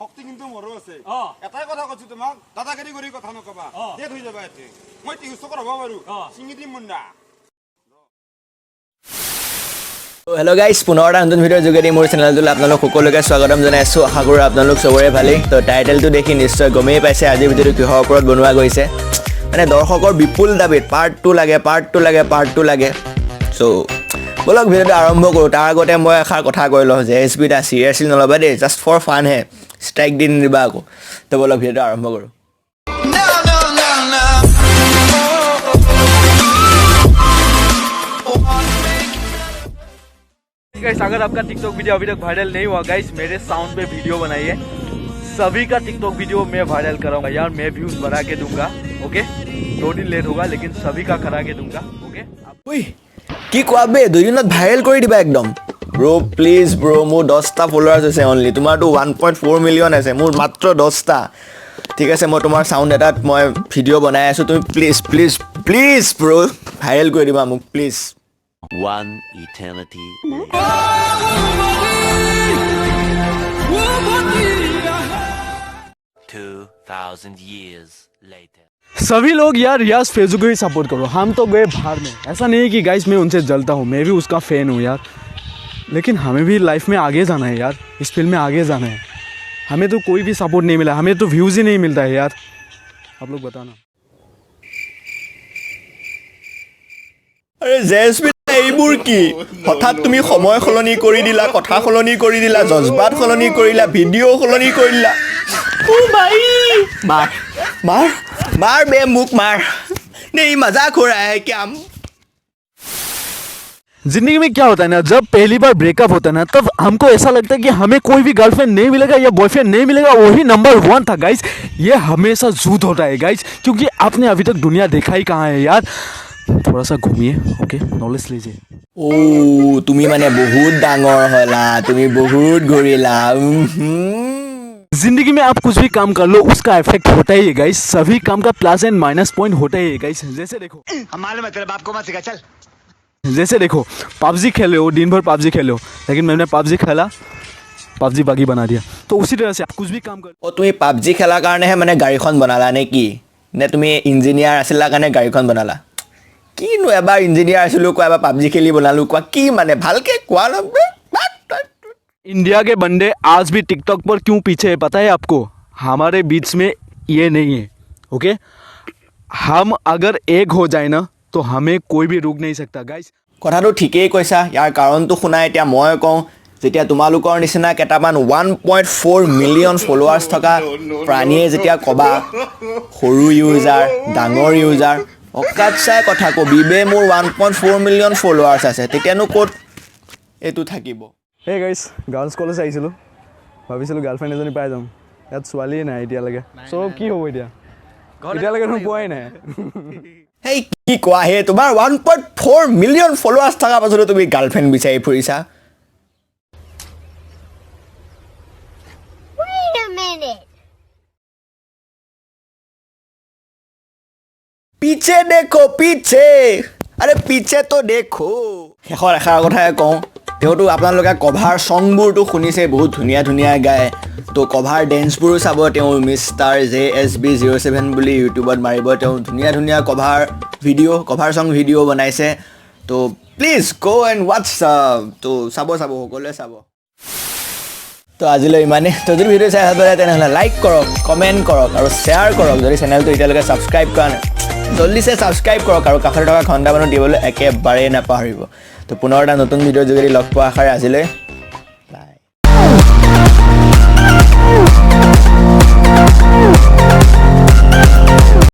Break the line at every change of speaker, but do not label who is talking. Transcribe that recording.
শক্তি কিন্তু মোৰো আছে এটাই কথা কৈছো তোমাক দাদাগিৰি কৰি কথা নকবা দে থৈ যাবা এতে মই টিউচ কৰিব পাৰো চিঙি দিম মুণ্ডা
হেল্ল' গাইজ পুনৰ এটা নতুন ভিডিঅ'ৰ যোগেদি মোৰ চেনেলটোলৈ আপোনালোক সকলোকে স্বাগতম জনাইছোঁ আশা কৰোঁ আপোনালোক চবৰে ভালেই তো টাইটেলটো দেখি নিশ্চয় গমেই পাইছে আজিৰ ভিডিঅ'টো কিহৰ ওপৰত বনোৱা গৈছে মানে দৰ্শকৰ বিপুল দাবীত পাৰ্ট 2 লাগে চ' বলক ভিডিঅ'টো আৰম্ভ কৰোঁ তাৰ আগতে মই এষাৰ কথা কৈ লওঁ যে এছ বি এটা চিৰিয়াছলি নল'বা দেই জাষ্ট ফৰ ফান হে ষ্ট্ৰাইক দি নিদিবা আকৌ তো বলক ভিডিঅ'টো আৰম্ভ কৰোঁ
गाइस अगर आपका टिकटॉक वीडियो अभी तक वायरल नहीं हुआ गाइस मेरे साउंड पे वीडियो बनाइए सभी का टिकटॉक वीडियो मैं वायरल कराऊंगा यार मैं व्यूज बढ़ा के दूंगा ओके 2 दिन लेट होगा लेकिन सभी का करा के दूंगा ओके
ওই কি কোৱা বে দুদিনত ভাইৰেল কৰি দিবা একদম ব্ৰ' প্লিজ ব্ৰ' মোৰ 10টা ফলোৱাৰ্ছ আছে অনলি তোমাৰতো 1.4 মিলিয়ন আছে মোৰ মাত্ৰ 10টা ঠিক আছে মই তোমাৰ চাউণ্ড এটাত মই ভিডিঅ' বনাই আছোঁ তুমি প্লিজ ব্ৰ' ভাইৰেল কৰি দিবা মোক please
One eternity. 2000 years later.
सभी लोग यार रियाज फेजू को ही सपोर्ट करो हम तो गए बाहर में ऐसा नहीं है कि गाइस मैं उनसे जलता हूँ मैं भी उसका फ़ैन हूँ यार लेकिन हमें भी लाइफ में आगे जाना है यार इस फील्ड में आगे जाना है हमें तो कोई भी सपोर्ट नहीं मिला हमें तो व्यूज़ ही नहीं मिलता है यार आप लोग बताना
আৰে জেছমিন এইবোৰ কি হঠাৎ তুমি সময় সলনি কৰি দিলা কথা সলনি কৰি দিলা জজবাত সলনি কৰিলা ভিডিঅ' সলনি কৰিলা ও ভাই मार बे मुक मार नहीं मजाक हो रहा है क्या
जिंदगी में क्या होता है ना जब पहली बार ब्रेकअप होता है ना तब हमको ऐसा लगता है कि हमें कोई भी गर्लफ्रेंड नहीं मिलेगा या बॉयफ्रेंड नहीं मिलेगा वही नंबर 1 था गाइस ये हमेशा झूठ होता है गाइस क्योंकि आपने अभी तक दुनिया देखा ही कहाँ है यार थोड़ा सा घूमिए ओके नॉलेज लीजिए
ओ তুমি মানে বহুত ডাঙৰ হলা তুমি বহুত ঘূৰিলা
जिंदगी में आप कुछ भी काम कर लो उसका इफेक्ट होता ही है गाइस सभी काम का प्लस एंड माइनस पॉइंट होता ही है गाइस जैसे देखो
हमारे मतलब बाप को मत सिखा चल
जैसे देखो पबजी खेले हो दिन भर पबजी खेले हो लेकिन मैंने पबजी खेला पबजी बागी बना दिया तो उसी तरह से आप कुछ भी काम कर
ओ তুমি পাবজি খেলাৰ কাৰণেহে মানে গাড়ীখন বনালা নে কি নে তুমি ইঞ্জিনিয়াৰ আছিলা কাৰণে গাড়ীখন বনালা কিনো এবাৰ ইঞ্জিনিয়াৰ আছিলোঁ কোৱা এবাৰ পাবজি খেলি বনালোঁ কোৱা কি মানে ভালকৈ কোৱা নবে
इंडिया के बंदे आज भी टिकटॉक पर क्यों पीछे है पता है आपको हमारे बीच में ये नहीं है ओके हम अगर एक हो जाए ना तो हमें कोई भी रोक नहीं सकता गाइस
কথাটো ঠিকেই কৈছা ইয়াৰ কাৰণটো শুনা এতিয়া মই কওঁ যেতিয়া তোমালোকৰ নিচিনা কেইটামান 1.4 মিলিয়ন ফলোৱাৰ্ছ থকা প্ৰাণীয়ে যেতিয়া ক'বা সৰু ইউজাৰ ডাঙৰ ইউজাৰ অকাত চাই কথা কবি বে মোৰ 1.4 মিলিয়ন ফলোৱাৰ্ছ আছে তেতিয়ানো ক'ত এইটো থাকিব
হে গাইছ গাৰ্লছ কলেজ আহিছিলোঁ ভাবিছিলোঁ গাৰ্লফ্ৰেণ্ড এজনী পাই যাম ইয়াত ছোৱালীয়ে নাই এতিয়ালৈকে চব কি হ'ব এতিয়ালৈকে পোৱাই নাই
হেই কি কোৱা হে তোমাৰ 1.4 মিলিয়ন ফলোৱাৰ্ছ থকা পাছতো তুমি গাৰ্লফ্ৰেণ্ড বিচাৰি ফুৰিছা
Wait a minute.
পিছে দেখো পিছে আৰে পিছে তো দেখো শেষৰ এষাৰ কথাই কওঁ তেওঁতো আপোনালোকে কভাৰ ছংবোৰতো শুনিছে বহুত ধুনীয়া ধুনীয়া গায় তো কভাৰ ডেন্সবোৰো চাব তেওঁ মিষ্টাৰ JSB07 বুলি ইউটিউবত মাৰিব তেওঁ ধুনীয়া ধুনীয়া কভাৰ ছং ভিডিঅ' বনাইছে তো প্লিজ গো এণ্ড ৱাটছ তো চাব সকলোৱে চাব তো আজিলৈ ইমানেই তো যদি ভিডিঅ' চাই ভাল পালে তেনেহ'লে লাইক কৰক কমেণ্ট কৰক আৰু শ্বেয়াৰ কৰক যদি চেনেলটো এতিয়ালৈকে ছাবস্ক্ৰাইব কৰা নাই জল্দিছে ছাবস্ক্ৰাইব কৰক আৰু কাষতে থকা ঘণ্টা মানুহ দিবলৈ একেবাৰেই নাপাহৰিব তো পুনৰ এটা নতুন ভিডিঅ'ৰ যোগেদি লগ পোৱা আশাৰে আজিলৈ